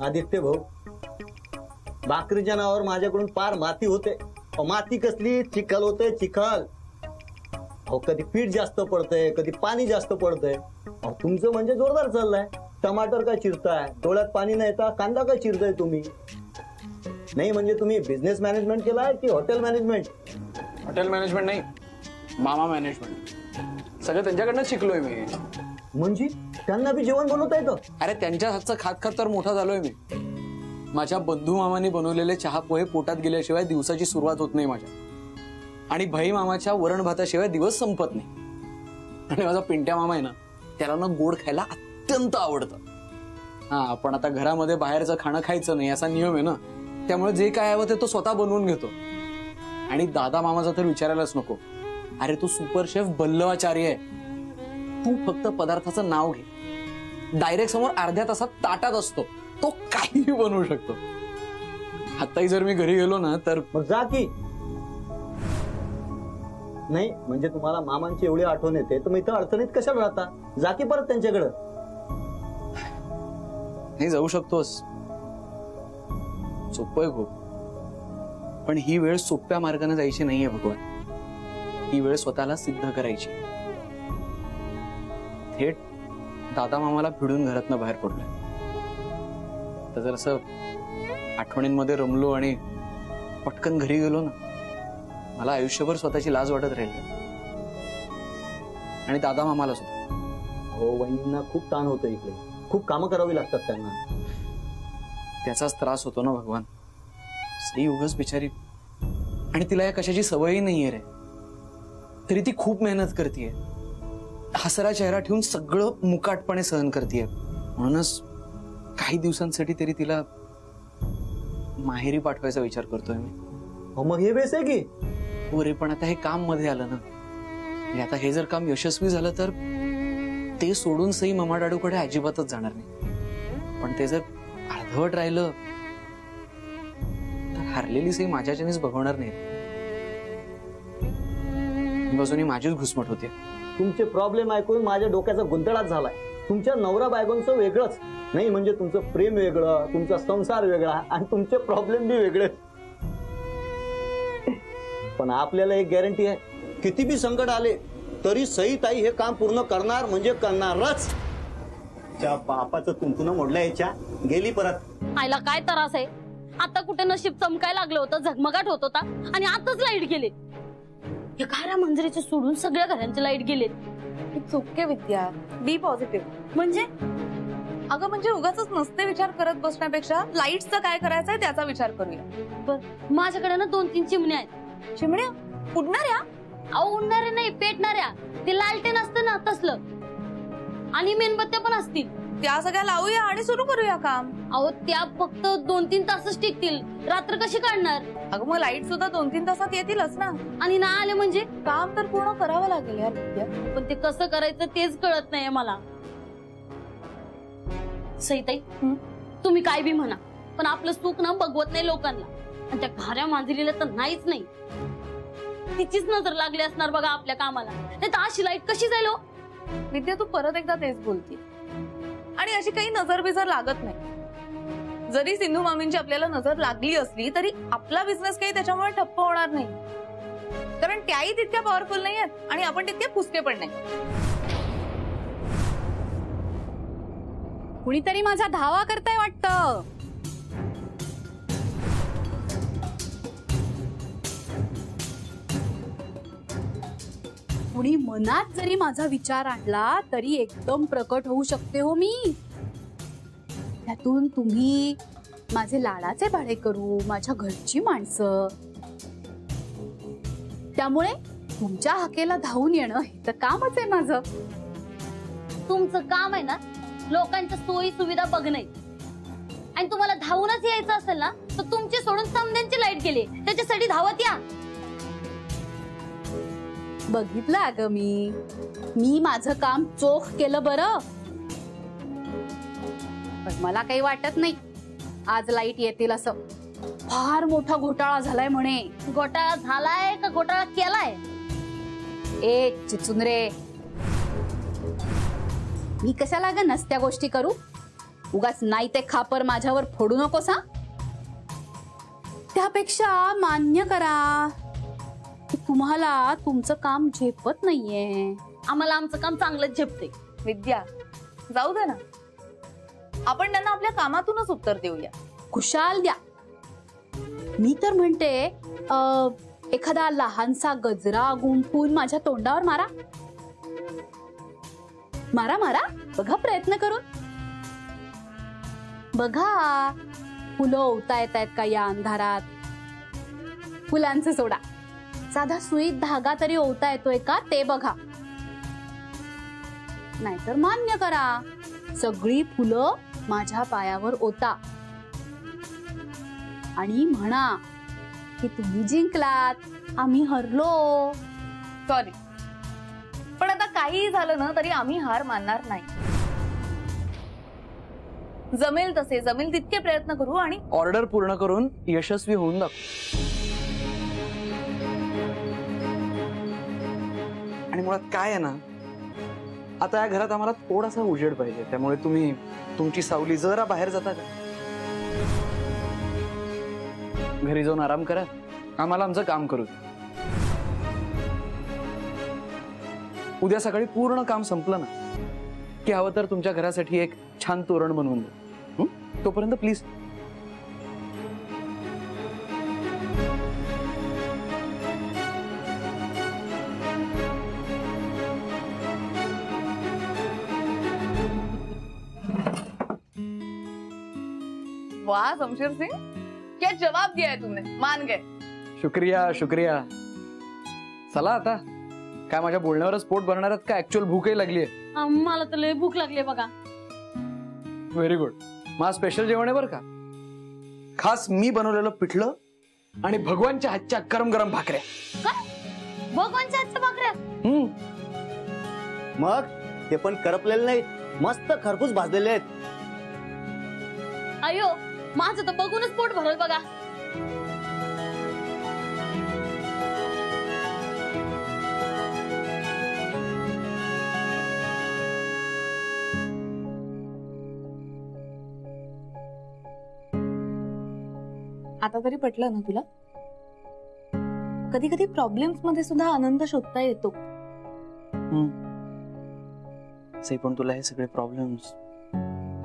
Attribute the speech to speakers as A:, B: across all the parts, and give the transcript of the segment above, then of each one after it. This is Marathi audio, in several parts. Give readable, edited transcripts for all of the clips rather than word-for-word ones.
A: आदित्य भाऊ, भाकरीच्या नावावर माझ्याकडून पार माती होते. माती कसली, चिखल होते चिखल. अहो कधी पीठ जास्त पडतंय, कधी पाणी जास्त पडतंय. अहो तुमचं म्हणजे जोरदार चाललंय. टमाटर काय चिरताय, डोळ्यात पाणी नाही येता, कांदा काय चिरताय तुम्ही? नाही म्हणजे तुम्ही बिझनेस मॅनेजमेंट केलाय की हॉटेल मॅनेजमेंट?
B: हॉटेल मॅनेजमेंट नाही, मामा मॅनेजमेंट. सगळं त्यांच्याकडनं शिकलोय मी.
A: म्हणजे त्यांना बी जेवण बनवता येतं?
B: अरे त्यांच्या हातचं खात खात तर मोठा झालोय मी. माझ्या बंधू मामाने बनवलेले चहा पोहे पोटात गेल्याशिवाय दिवसाची सुरुवात होत नाही माझ्या. आणि भाई मामाच्या वरण भाताशिवाय दिवस संपत नाही. आणि माझा पिंट्या मामा आहे ना, त्याला ना गोड खायला अत्यंत आवडतं. हा, पण आता घरामध्ये बाहेरचं खाणं खायचं नाही असा नियम आहे ना, त्यामुळे जे काय हवं ते तो स्वतः बनवून घेतो. आणि दादा मामाचा तर विचारायलाच नको. अरे तू सुपर शेफ बल्लवाचार्य आहे. तू फक्त पदार्थाचं नाव घे, डायरेक्ट समोर अर्ध्या तासात ताटात असतो. तो काहीही बनवू शकतो. आताही जर मी घरी गेलो ना तर
A: मग जा की. नाही म्हणजे तुम्हाला मामांची एवढी आठवण येते तर मग इथं अडचणीत कशाला राहता? जा की परत त्यांच्याकडं.
B: नाही जाऊ शकतोस, सोपं आहे खूप. पण ही वेळ सोप्या मार्गाने जायची नाहीये भगवान. ही वेळ स्वतःला सिद्ध करायची. थेट दादा मामाला भिडून घरातनं बाहेर पडलोय. तर जर असं आठवणींमध्ये रमलो आणि पटकन घरी गेलो ना, मला आयुष्यभर स्वतःची लाज वाटत राहील. आणि दादा मामाला सुद्धा.
A: हो, वहिनींना खूप ताण होतं इकडे, खूप कामं करावी लागतात त्यांना.
B: त्याचाच त्रास होतो ना भगवान. स्त्री उगाच बिचारी, आणि तिला या कशाची सवयही नाहीये रे. तरी ती खूप मेहनत करतीये. हसरा चेहरा ठेवून सगळं मुकाटपणे सहन करतीये. म्हणूनच काही दिवसांसाठी तरी तिला माहेरी पाठवायचा विचार करतोय मी.
A: मग हे बेस आहे की.
B: हो रे, पण आता हे काम मध्ये आलं ना. आता हे जर काम यशस्वी झालं तर ते सोडून सई मामाडाडूकडे अजिबातच जाणार नाही. पण ते जर अर्धवट राहिलं तर हारलेली सई माझ्याच्यानेच बघवणार नाही. बाजूनी माझीच घुसमट होते.
A: तुमचे प्रॉब्लेम ऐकून माझ्या डोक्याचा गुंतडाच झालाय. तुमच्या नवरा बायकोंचं वेगळंच नाही म्हणजे तुमचं प्रेम वेगळं, तुमचा संसार वेगळा आणि तुमचे प्रॉब्लेम बी वेगळे. पण आपल्याला एक गॅरंटी आहे, किती बी संकट आले तरी सई ताई हे काम पूर्ण करणार म्हणजे करणारच. त्या बापाचं तुमचं मोडलं याच्या गेली परत.
C: आईला काय त्रास आहे? आता कुठे नशीब चमकाय लागलं होतं, झगमगाट होत होता आणि आताच लाईट गेले. या घरा मंजरीचे सोडून सगळ्या घरांचे लाईट गेलेत.
D: It's okay Vidya, be positive.
C: म्हणजे
D: अगं म्हणजे उगाच नसते विचार करत बसण्यापेक्षा लाईटचं काय करायचंय त्याचा विचार करूया.
C: बर, माझ्याकडे ना 2-3 चिमण्या आहेत.
D: चिमण्या उडणाऱ्या?
C: अहो उडणाऱ्या नाही, पेटणाऱ्या. ते लालटेन असतं ना तसलं. आणि मेणबत्त्या पण असतील.
D: त्या सगळ्या लावूया आणि सुरू करूया काम.
C: अहो त्या फक्त 2-3 तासच टिकतील. रात्र कशी काढणार?
D: अगं मग लाईट सुद्धा 2-3 तासात येतीलच ना.
C: आणि ना आले म्हणजे
D: काम तर पूर्ण करावं लागेल यार विद्या.
C: पण ते कसं करायचं तेच कळत नाहीये मला. सईताई, तुम्ही काय बी म्हणा, पण आपलं सुख ना बघवत नाही लोकांना. आणि त्या घाऱ्या मांजरीला तर नाहीच नाही. तिचीच नजर लागली असणार बघा आपल्या कामाला. नाही तर अशी लाईट कशी जाईल हो?
D: विद्या तू परत एकदा तेच बोलती. आणि अशी काही नजर बिजर लागत नाही. जरी सिंधू मामींची आपल्याला नजर लागली असली तरी आपला बिझनेस काही त्याच्यामुळे ठप्प होणार नाही. कारण त्याही तितक्या पॉवरफुल नाही आहेत आणि आपण तितके फुसके पण नाही.
C: कुणीतरी माझा धावा करताय वाटतं. कुणी मनात जरी माझा विचार आणला तरी एकदम प्रकट होऊ शकते हो मी. त्यातून तुम्ही माझे लाडाचे भाडेकरू, माझ्या घरची माणसं. त्यामुळे तुमच्या हाकेला धावून येणं हे तर कामच आहे माझं. तुमचं काम आहे ना लोकांच्या सोयी सुविधा बघणे. आणि तुम्हाला धावूनच यायचं असेल ना तर तुमची सोडून समद्यांची लाईट गेली त्याच्यासाठी धावत या. बघितलं अगं मी माझं काम चोख केलं बरं. पण मला काही वाटत नाही आज लाईट येतील असं. फार मोठा घोटाळा झालाय म्हणे. घोटाळा झालाय का घोटाळा केलाय? ए चिचुंद्रे, मी कशाला ग नसत्या गोष्टी करू. उगाच नाही ते खापर माझ्यावर फोडू नकोस हा. त्यापेक्षा मान्य करा की तुम्हाला तुमचं काम झेपत नाहीये. आम्हाला आमचं काम चांगलंच झेपते.
D: विद्या, जाऊ दे ना, आपण त्यांना आपल्या कामातूनच उत्तर देऊया.
C: खुशाल द्या. मी तर म्हणते एखादा लहानसा गजरा गुंफून माझ्या तोंडावर मारा. मारा मारा, बघा प्रयत्न करून. बघा फुलं ओवता येत आहेत का या अंधारात. फुलांचं सोडा, साधा सुईत धागा तरी ओवता येतोय का ते बघा. नाहीतर मान्य करा, सगळी फुलं माझ्या पायावर ओता आणि म्हणा की तुम्ही जिंकलात, आम्ही हरलो.
D: सॉरी, पण आता काहीही झालं ना तरी आम्ही हार मानणार नाही. जमेल तसे, जमेल तितके प्रयत्न करू आणि
B: ऑर्डर पूर्ण करून यशस्वी होऊन दाखवू. आणि मुळात काय आहे ना, आता या घरात आम्हाला थोडासा उजेड पाहिजे. त्यामुळे तुम्ही तुमची सावली जरा बाहेर जाता का? घरी जाऊन आराम करा, आम्हाला आमचं काम करू द्या. उद्या सकाळी पूर्ण काम संपलं ना की हवं तर तुमच्या घरासाठी एक छान तोरण बनवून द्या. तोपर्यंत प्लीज.
D: वाह शमशेर सिंह, क्या जवाब दिया है तुमने, मान गए.
B: शुक्रिया शुक्रिया. चला आता, काय माझ्या बोलण्यावरच पोट भरणार आहेत का ऍक्च्युअल भूकही लागली आहे?
C: मला तर लय भूक लागली बघा.
B: Very good. माझं स्पेशल जेवण आहे बरं का. खास मी बनवलेलं पिठलं आणि भगवानच्या हातच्या गरम गरम भाकऱ्या.
C: काय भगवानच्या हातच्या भाकऱ्या?
A: मग ते पण करपलेले नाहीत, मस्त खरपूस भाजलेले आहेत.
C: अयो, माझं तर बघूनच पोट भरल बघा.
D: आता तरी पटलं ना तुला? कधी कधी प्रॉब्लेम्स मध्ये सुद्धा आनंद शोधता येतो.
B: से पण तुला हे सगळे प्रॉब्लेम्स,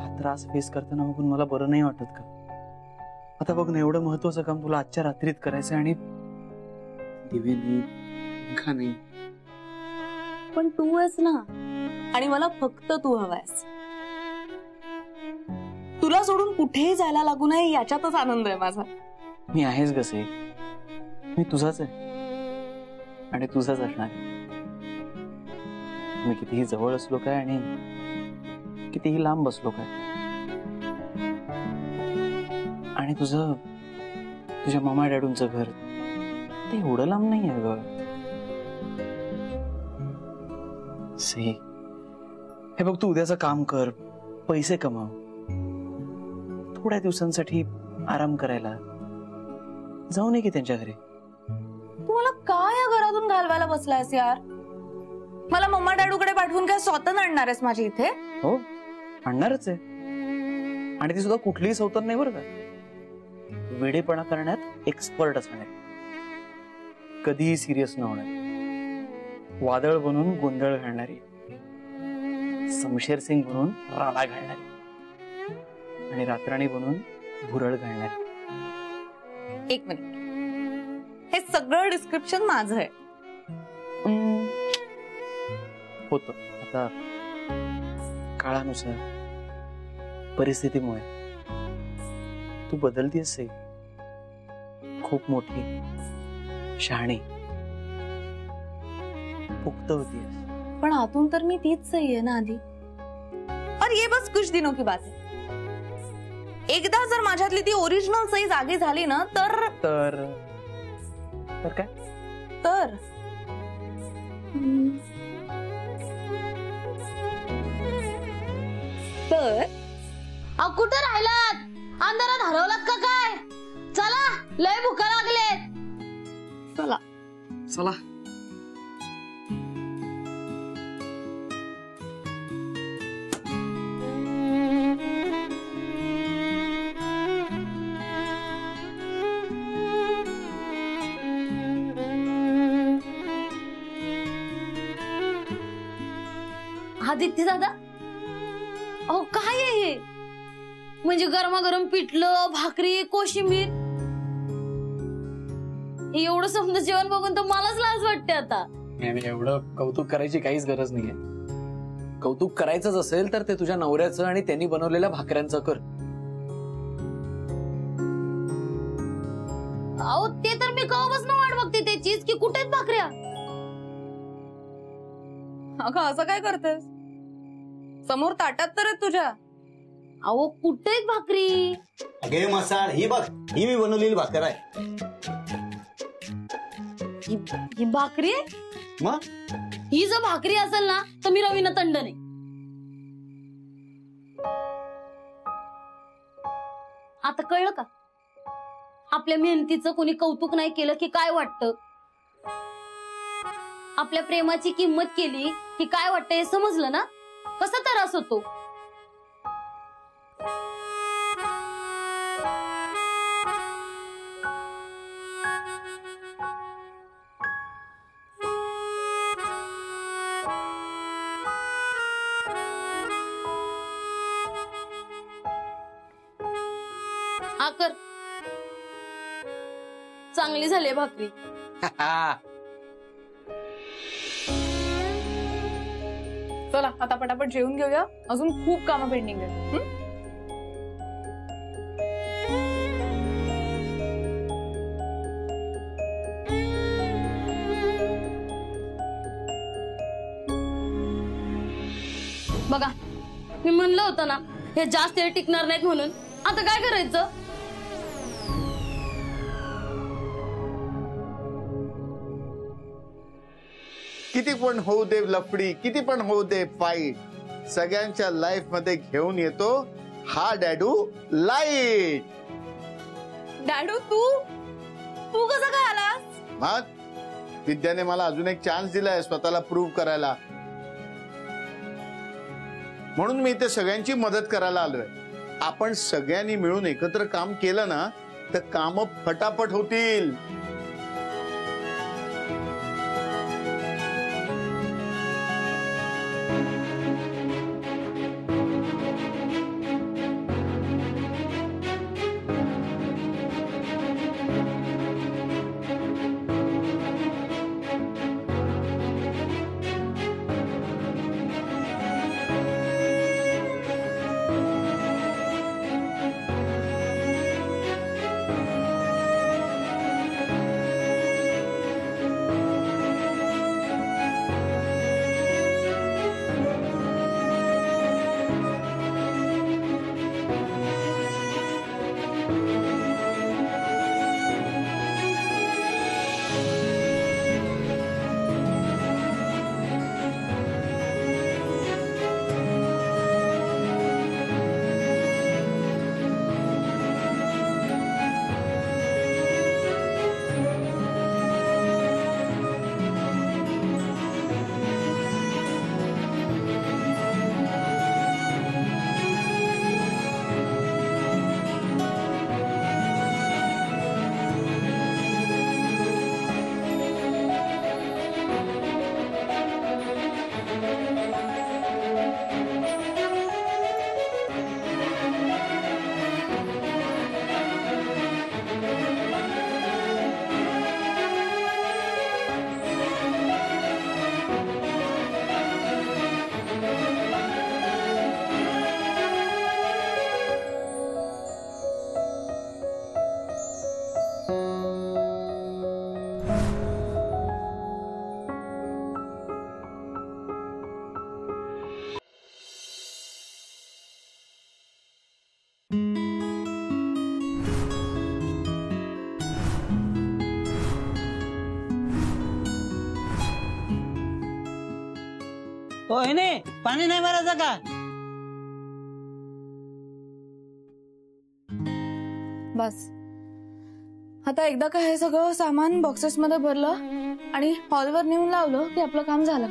B: हा त्रास फेस करताना बघून मला बरं नाही वाटत का? आता बघ ना, एवढं महत्वाचं काम तुला आजच्या रात्रीत करायचं आणि दिवे नाही, पंखा नाही.
D: पण तू आहेस ना, आणि मला फक्त तू हवायस. तुला सोडून कुठेही जायला लागू नये याच्यातच आनंद आहे माझा.
B: मी आहेच कसे, मी तुझाच आहे आणि तुझाच असणार. मी कितीही जवळ असलो काय आणि कितीही लांब बसलो काय, आणि तुझ्या मामा डॅडूंचं घर ते एवढं लांब नाही आहे ग. सी, हे बघ, तू उद्याचं काम कर, पैसे कमाव, थोड्या दिवसांसाठी आराम करायला जाऊ नये की त्यांच्या घरी.
D: तू मला काय या घरातून घालवायला बसलायस यार? मला मम्मा डॅडूकडे पाठवून काय स्वतः आणणार आहेस माझी इथे?
B: हो, आणणारच आहे. आणि ती सुद्धा कुठलीही सौतन नाही बरं का. वेडेपणा करण्यात एक्सपर्ट असणार, कधीही सिरियस न होणार, वादळ बनून गोंधळ घालणारी, शमशेर सिंग बनून राडा घालणारी आणि रात्राणी बनून भुरळ घालणारी.
D: एक मिनिट, हे सगळं डिस्क्रिप्शन माझं आहे.
B: होतं आता काळानुसार, परिस्थितीमुळे तू बदलतीस, खूप मोठी, शहाणी, पुख्त होतीस.
D: पण आतून तर मी तीच सही आहे ना आधी. और ये बस कुछ दिनों की बात है. एकदा जर माझ्यातली ती ओरिजिनल सही जागी झाली ना तर
B: काय
D: तर तर
C: कुठे राहिलात? अंधारात हरवलात का काय? चला, लय भुका लागलेत.
D: चला
B: चला.
C: आदित्य दादा, अहो काय आहे हे? म्हणजे गरमागरम पिठलं, भाकरी, कोशिंबीर, हे एवढं समजा जेवण बघून तर मलाच लाज वाटते आता.
B: नाही, एवढं कौतुक करायची काहीच गरज नाहीये. कौतुक करायचंच असेल तर ते तुझ्या नवऱ्याचं आणि त्यांनी बनवलेल्या भाकऱ्यांचं कर.
C: अहो ते तर मी कवापासून वाट बघते त्याचीच की कुठेच भाकऱ्या.
D: अगं असं काय करतेस? समोर ताटात तर आहेत तुझ्या.
C: अहो कुठेच भाकरी.
A: अगे मसाळ, ही बघ, ही मी बनवलेली भाकर आहे.
C: ही भाकरी आहे?
A: मग
C: ही जर भाकरी असेल ना तर मी रवीना तंडन आहे. आता कळलं का? आपल्या मेहनतीचं कोणी कौतुक नाही केलं की काय वाटतं, आपल्या प्रेमाची किंमत केली की काय वाटतं हे समजलं ना, कसा त्रास होतो. आकर चांगली झाली भाकरी.
D: चला आता पटापट जेवून घेऊया, अजून खूप कामं पेंडिंग आहेत.
C: बघा मी म्हणलं होतं ना हे जास्त वेळ टिकणार नाहीत म्हणून. आता काय करायचं?
E: किती पण होऊ दे लफडी, किती पण होऊ दे फाईट, सगळ्यांच्या लाईफ मध्ये घेऊन येतो हा डॅडू लाईट.
D: डॅडू तू कसं काय आलास?
E: मग विद्याने मला अजून एक चान्स दिलाय स्वतःला प्रूव्ह करायला, म्हणून मी इथे सगळ्यांची मदत करायला आलोय. आपण सगळ्यांनी मिळून एकत्र काम केलं ना तर काम फटाफट होतील.
F: हो नाही पाणी नाही भरायचं का?
D: बस आता एकदा का हे सगळं सामान बॉक्सेस मध्ये भरलं आणि हॉलवर नेऊन लावलं की आपलं काम झालं.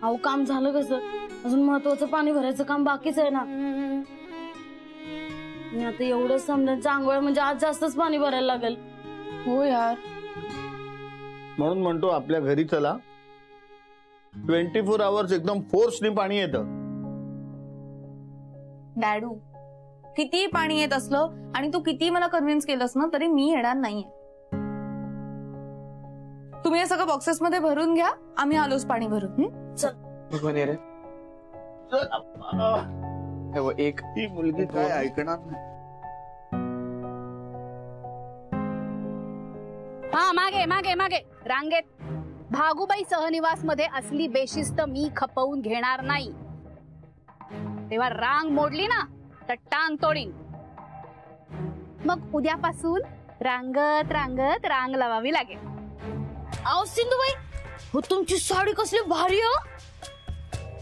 C: अहो काम झालं कसं, अजून महत्वाचं पाणी भरायचं काम बाकीच आहे ना. मी आता एवढं समजायचं आंघोळ म्हणजे आज जास्तच पाणी भरायला लागेल.
D: हो यार,
E: म्हणून म्हणतो आपल्या घरी चला, 24 आवर्स एकदम फोर्सने पाणी येतं.
D: डॅडू कितीही पाणी येत असलं आणि तू कितीही मला कन्व्हिन्स केलंस ना तरी मी येणार नाहीये. तुम्ही हे सगळं बॉक्सेस मध्ये भरून घ्या, आम्ही आलोच पाणी भरून.
B: भगवान रे हे बघ, एक
E: ही मुलगी काय ऐकणार नाही.
C: हा मागे मागे मागे रांगेत. भागुबाई सहनिवास मध्ये असली बेशिस्त मी खपवून घेणार नाही. तेव्हा रांग मोडली ना तर टांग तोडीन. मग उद्यापासून रांगत रांगत रांग लावावी लागेल.
G: अहो सिंधुबाई, हो तुमची साडी कसली भारी हो.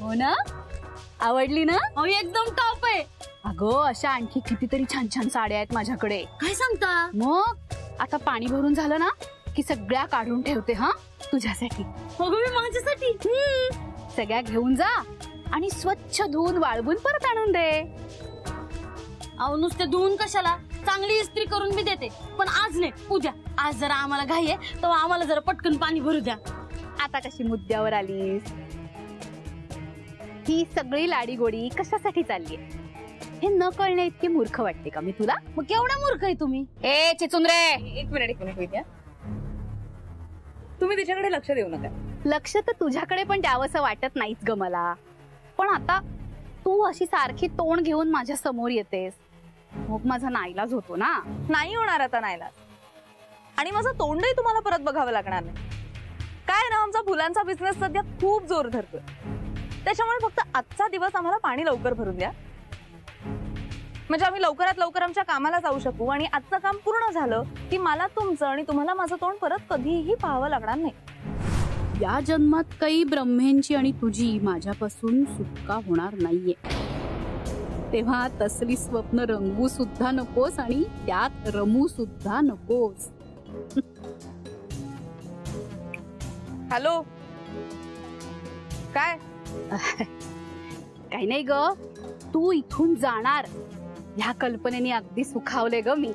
C: हो ना, आवडली ना?
G: अहो एकदम टॉप आहे.
C: अगं अशा आणखी कितीतरी छान छान साड्या आहेत माझ्याकडे.
G: काय सांगता?
C: मग आता पाणी भरून झालं ना की सगळ्या काढून ठेवते हा तुझ्यासाठी.
G: हो ग, मी माझ्यासाठी.
C: सगळ्या घेऊन जा आणि स्वच्छ धुवून वाळवून परत आणून दे.
G: अहो नुसते धुवून कशाला, चांगली इस्त्री करून मी देते. पण आज नाही, उद्या. आज जरा आम्हाला घाई आहे, तेव्हा आम्हाला जरा पटकन पाणी भरू द्या.
C: आता कशी मुद्द्यावर आलीस? ही सगळी लाडीगोडी कशासाठी चाललीये हे न कळणे इतकी मूर्ख वाटते का मी तुला?
G: मग केवढा मूर्ख आहे तुम्ही.
C: ए चिचुंद्रे,
D: एक मिनिट विद्या, तुम्ही तिच्याकडे लक्ष देऊ नका.
C: लक्ष तर तुझ्याकडे पण द्यावंसं वाटत नाहीच ग मला. पण आता तू अशी सारखी तोंड घेऊन माझ्या समोर येतेस, मग माझा नाईलाज होतो ना.
D: नाही होणार आता नाईलाज. आणि माझं तोंडही तुम्हाला परत बघावं लागणार नाही. काय ना, आमचा फुलांचा बिझनेस सध्या खूप जोर धरतोय. त्याच्यामुळे फक्त आजचा दिवस आम्हाला पाणी लवकर भरून द्या, म्हणजे आम्ही लवकरात लवकर आमच्या कामाला जाऊ शकू. आणि आजचं काम पूर्ण झालं की मला तुमचं आणि तुम्हाला माझं तोंड परत कधीही पाहावं लागणार नाही.
C: या जन्मात काही ब्रह्मेंची आणि तुझी माझ्यापासून सुटका होणार नाहीये. तेव्हा तसली स्वप्न रंगू सुद्धा नकोस आणि त्यात रमू सुद्धा नकोस.
D: हॅलो, काय?
C: काही नाही ग, तू इथून जाणार ह्या कल्पनेने अगदी सुखावले ग मी.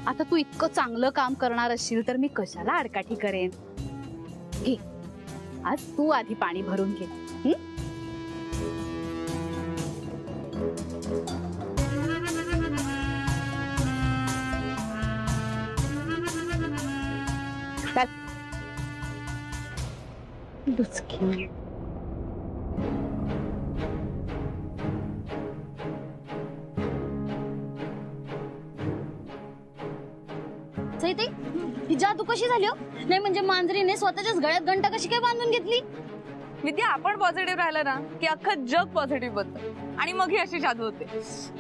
C: आता तू इतकं चांगलं काम करणार असशील तर मी कशाला आडकाठी करेन. घे, आज तू आधी पाणी भरून घे. डुचकी.
G: सहिते, ही जादू कशी झाली हो? नाही म्हणजे मांजरीने स्वतःच्याच गळ्यात घंटा कशी काय बांधून घेतली?
D: विद्या, आपण पॉझिटिव्ह राहिलं ना की अख्खं जग पॉझिटिव्ह बनतं आणि मग ही अशी जादू होते.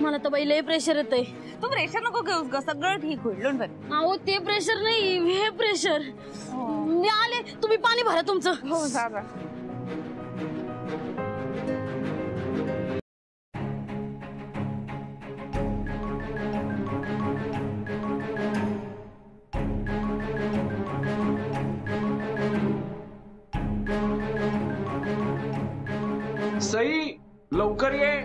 G: मला तर बाई लय प्रेशर येतंय.
D: तू प्रेशर नको घेऊस ग, सगळं ठीक होईल. डोंट वरी.
G: अहो ते प्रेशर नाही, हे प्रेशर. मी आले, तुम्ही पाणी भरा तुमचं.
D: हो जा जा.
H: सई, लवकर ये.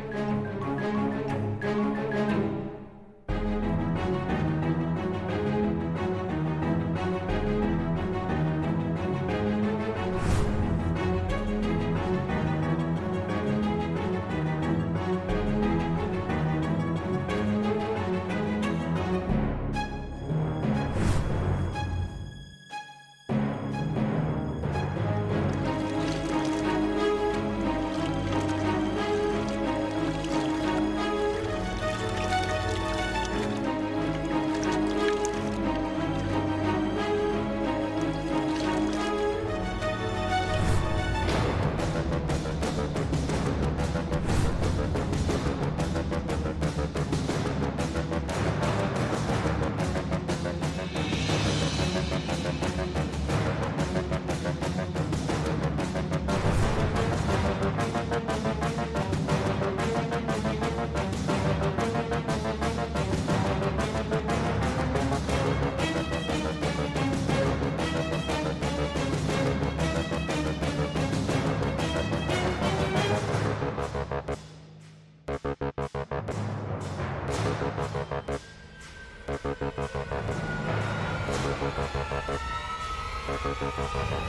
C: आहे